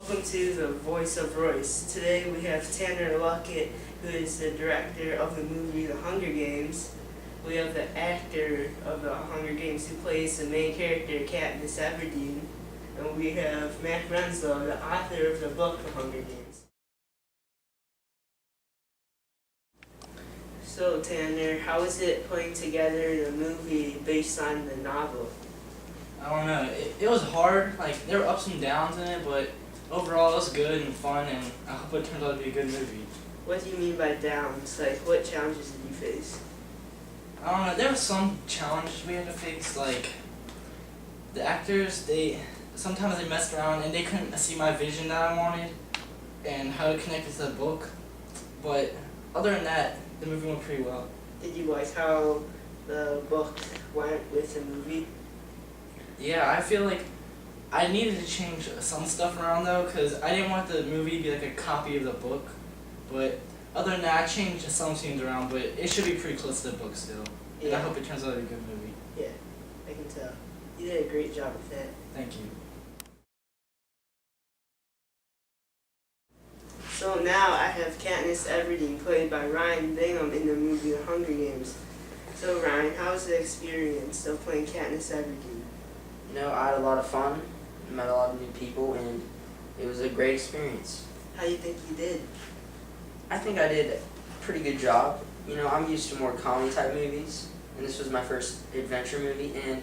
Welcome to The Voice of Royce. Today we have Tanner Lockett, who is the director of the movie The Hunger Games. We have the actor of The Hunger Games who plays the main character, Katniss Everdeen. And we have Mac Renslow, the author of the book The Hunger Games. So Tanner, how is it putting together the movie based on the novel? I don't know. It was hard. Like, there were ups and downs in it, but overall it was good and fun, and I hope it turns out to be a good movie. What do you mean by downs? Like, what challenges did you face? I don't know. There were some challenges we had to face. Like, the actors, sometimes they messed around and they couldn't see my vision that I wanted and how it connected to the book. But other than that, the movie went pretty well. Did you like how the book went with the movie? Yeah, I feel like I needed to change some stuff around though, because I didn't want the movie to be like a copy of the book. But other than that, I changed some scenes around, but it should be pretty close to the book still. And I hope it turns out to be a good movie. Yeah, I can tell. You did a great job with that. Thank you. So now I have Katniss Everdeen, played by Ryan Bingham in the movie The Hunger Games. So Ryan, how was the experience of playing Katniss Everdeen? You know, I had a lot of fun, met a lot of new people, and it was a great experience. How do you think you did? I think I did a pretty good job. You know, I'm used to more comedy type movies, and this was my first adventure movie, and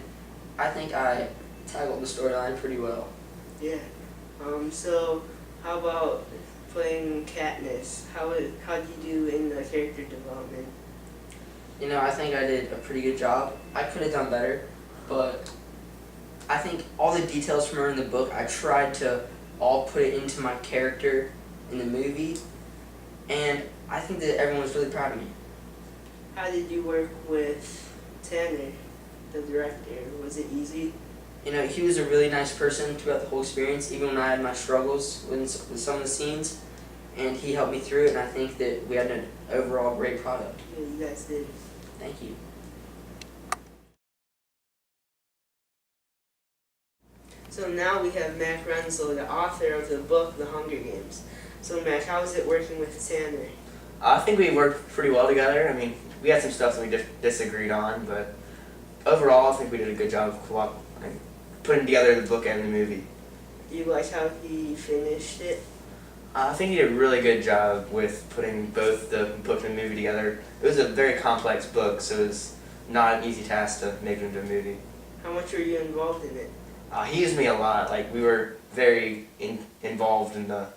I think I tackled the storyline pretty well. Yeah. So how about playing Katniss? How did you do in the character development? You know, I think I did a pretty good job. I could have done better, but I think all the details from her in the book, I tried to all put it into my character in the movie, and I think that everyone was really proud of me. How did you work with Tanner, the director? Was it easy? You know, he was a really nice person throughout the whole experience, even when I had my struggles with some of the scenes, and he helped me through it, and I think that we had an overall great product. Yeah, you guys did. Thank you. So now we have Mac Renslow, the author of the book The Hunger Games. So Mac, how is it working with Tanner? I think we worked pretty well together. I mean, we had some stuff that we disagreed on, but overall I think we did a good job of putting together the book and the movie. Do you like how he finished it? I think he did a really good job with putting both the book and the movie together. It was a very complex book, so it was not an easy task to make it into a movie. How much were you involved in it? He used me a lot. Like, we were very involved in the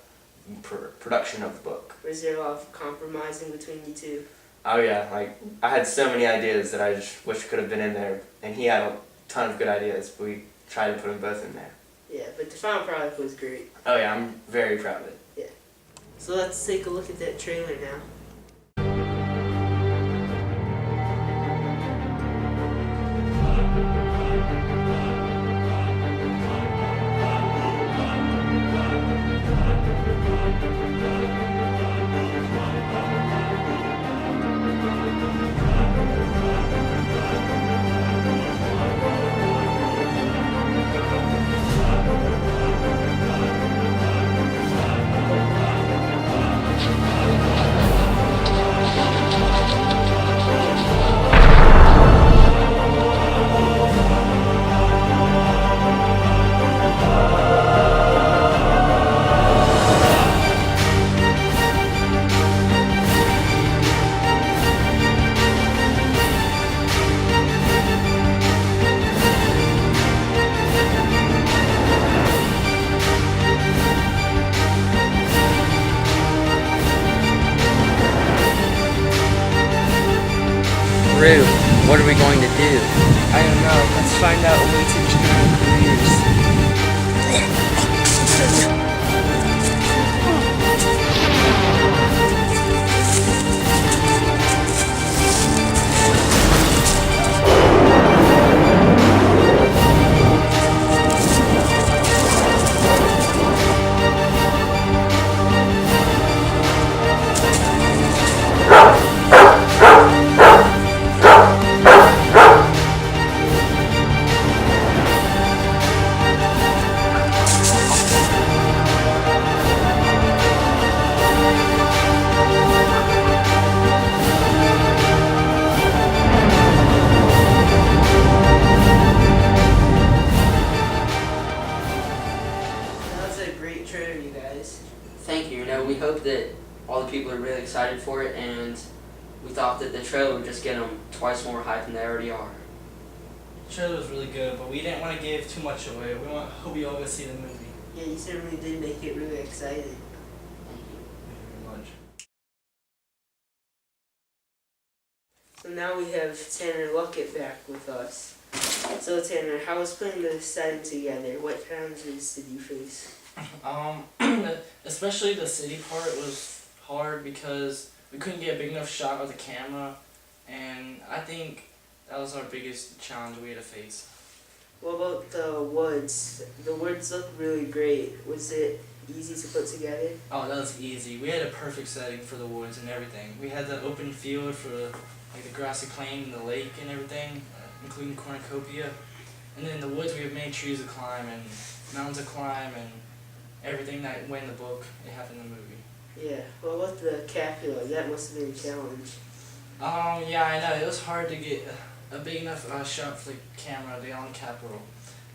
production of the book. Was there a lot of compromising between you two? Oh yeah, like, I had so many ideas that I just wish could have been in there, and he had a ton of good ideas, but we tried to put them both in there. Yeah, but the final product was great. Oh yeah, I'm very proud of it. Yeah. So let's take a look at that trailer now. Rue, what are we going to do? I don't know. Let's find out a way to change careers. great trailer, you guys. Thank you. You know, we hope that all the people are really excited for it, and we thought that the trailer would just get them twice more hype than they already are. The trailer was really good, but we didn't want to give too much away. Hope you all go see the movie. Yeah, you certainly did make it really exciting. Thank you. Thank you very much. So now we have Tanner Luckett back with us. So Tanner, how was putting the setting together? What challenges did you face? Especially the city part was hard because we couldn't get a big enough shot of the camera, and I think that was our biggest challenge we had to face. What about the woods? The woods look really great. Was it easy to put together? Oh, that was easy. We had a perfect setting for the woods and everything. We had the open field for like the grassy plain and the lake and everything, including cornucopia. And then the woods we have many trees to climb and mountains to climb and everything that went in the book, it happened in the movie. Yeah. What about the Capitol? That must have been a challenge. Yeah, I know. It was hard to get a big enough shot for the camera to be on the Capitol.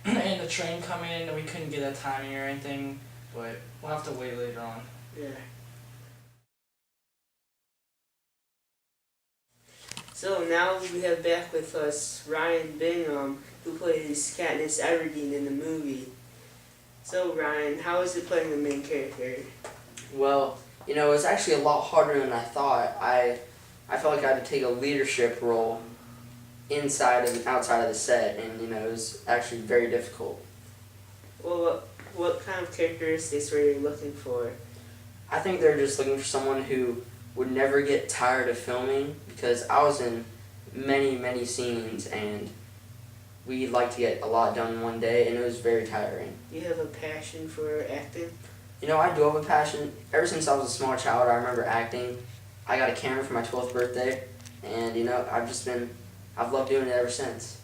And the train coming in, and we couldn't get that timing or anything, but we'll have to wait later on. Yeah. So now we have back with us Ryan Bingham, who plays Katniss Everdeen in the movie. So Ryan, how is it playing the main character? Well, you know, it was actually a lot harder than I thought. I felt like I had to take a leadership role inside and outside of the set, and you know, it was actually very difficult. Well, what kind of characteristics were you looking for? I think they're just looking for someone who would never get tired of filming, because I was in many scenes and we'd like to get a lot done in one day, and it was very tiring. You have a passion for acting? You know, I do have a passion. Ever since I was a small child, I remember acting. I got a camera for my 12th birthday, and you know, I've loved doing it ever since.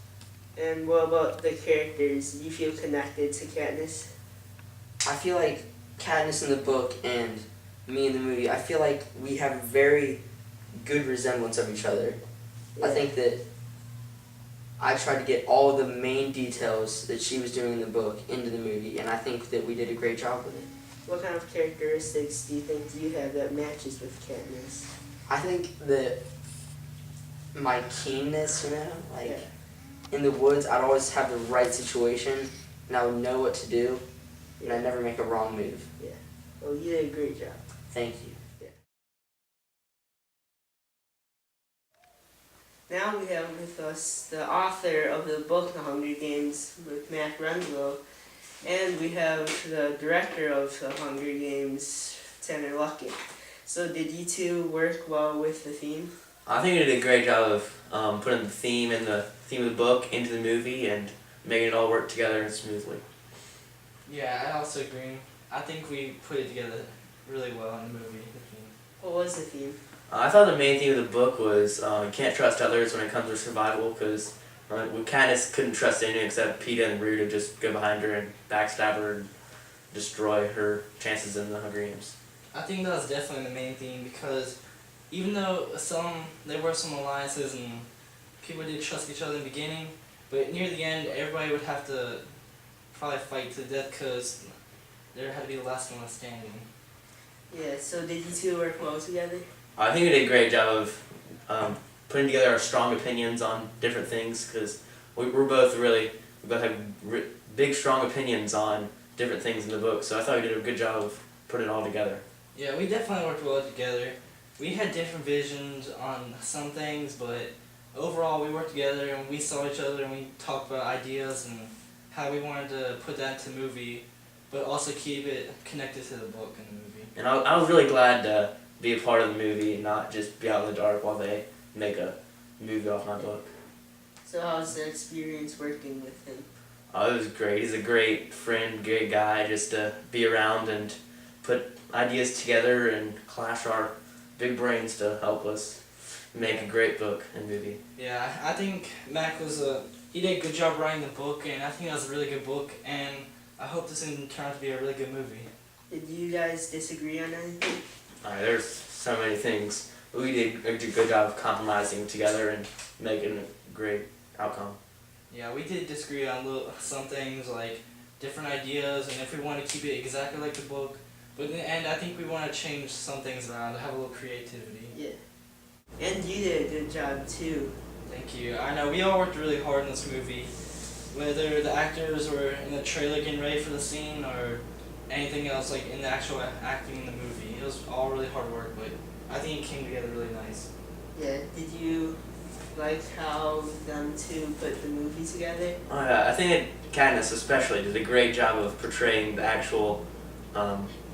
And what about the characters? Do you feel connected to Katniss? I feel like Katniss in the book and me in the movie, I feel like we have a very good resemblance of each other. I think that I tried to get all the main details that she was doing in the book into the movie, and I think that we did a great job with it. What kind of characteristics do you think you have that matches with Katniss? I think that my keenness, you know, like Yeah. in the woods, I'd always have the right situation, and I would know what to do, and I'd never make a wrong move. Well, you did a great job. Thank you. Now we have with us the author of the book The Hunger Games with Mac Renslow, and we have the director of The Hunger Games, Tanner Luckett. So did you two work well with the theme? I think we did a great job of putting the theme and the theme of the book into the movie and making it all work together smoothly. Yeah, I also agree. I think we put it together really well in the movie. What was the theme? I thought the main theme of the book was you can't trust others when it comes to survival, because Katniss couldn't trust anyone except Peeta and Rue to just go behind her and backstab her and destroy her chances in the Hunger Games. I think that was definitely the main theme, because even though there were some alliances and people did trust each other in the beginning, but near the end everybody would have to probably fight to the death because there had to be the last one standing. Yeah, so did you two work well together? I think we did a great job of putting together our strong opinions on different things, because we both have big strong opinions on different things in the book, so I thought we did a good job of putting it all together. Yeah, we definitely worked well together. We had different visions on some things, but overall we worked together and we saw each other and we talked about ideas and how we wanted to put that into the movie, but also keep it connected to the book and the movie. And I was really glad to be a part of the movie and not just be out in the dark while they make a movie off my book. So how's the experience working with him? Oh, it was great. He's a great friend, great guy, just to be around and put ideas together and clash our big brains to help us make a great book and movie. Yeah, I think Mac he did a good job writing the book, and I think that was a really good book, and I hope this can turn out to be a really good movie. Did you guys disagree on anything? There's so many things. We did a good job of compromising together and making a great outcome. Yeah, we did disagree on some things, like different ideas, and if we want to keep it exactly like the book. But in the end, I think we want to change some things around to have a little creativity. Yeah. And you did a good job too. Thank you. I know we all worked really hard in this movie, whether the actors were in the trailer getting ready for the scene or anything else, like in the actual acting in the movie. It was all really hard work, but I think it came together really nice. Yeah. Did you like how them two put the movie together? I think Katniss especially did a great job of portraying the actual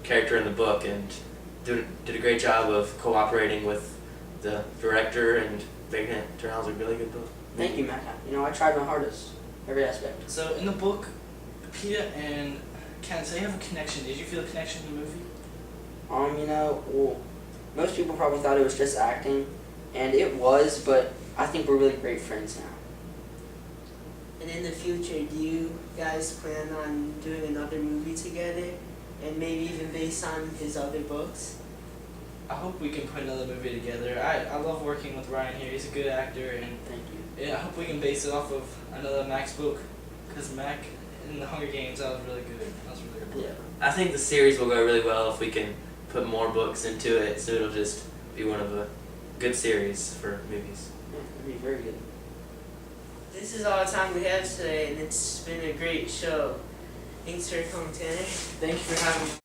character in the book, and did a great job of cooperating with the director and making it turn out as a really good book. Thank you, Matt. You know, I tried my hardest, every aspect. So in the book, Peeta and Candace, they have a connection. Did you feel a connection in the movie? You know, well, most people probably thought it was just acting, and it was, but I think we're really great friends now. And in the future, do you guys plan on doing another movie together? And maybe even based on his other books? I hope we can put another movie together. I love working with Ryan here. He's a good actor, and Thank you. yeah, I hope we can base it off of another Max book, because Mac in the Hunger Games, that was really good. That was a really good book. Yeah. I think the series will go really well if we can put more books into it, so it'll just be one of a good series for movies. Yeah, that'd be very good. This is all the time we have today, and it's been a great show. Thanks for coming, Tanner. Thank you for having me.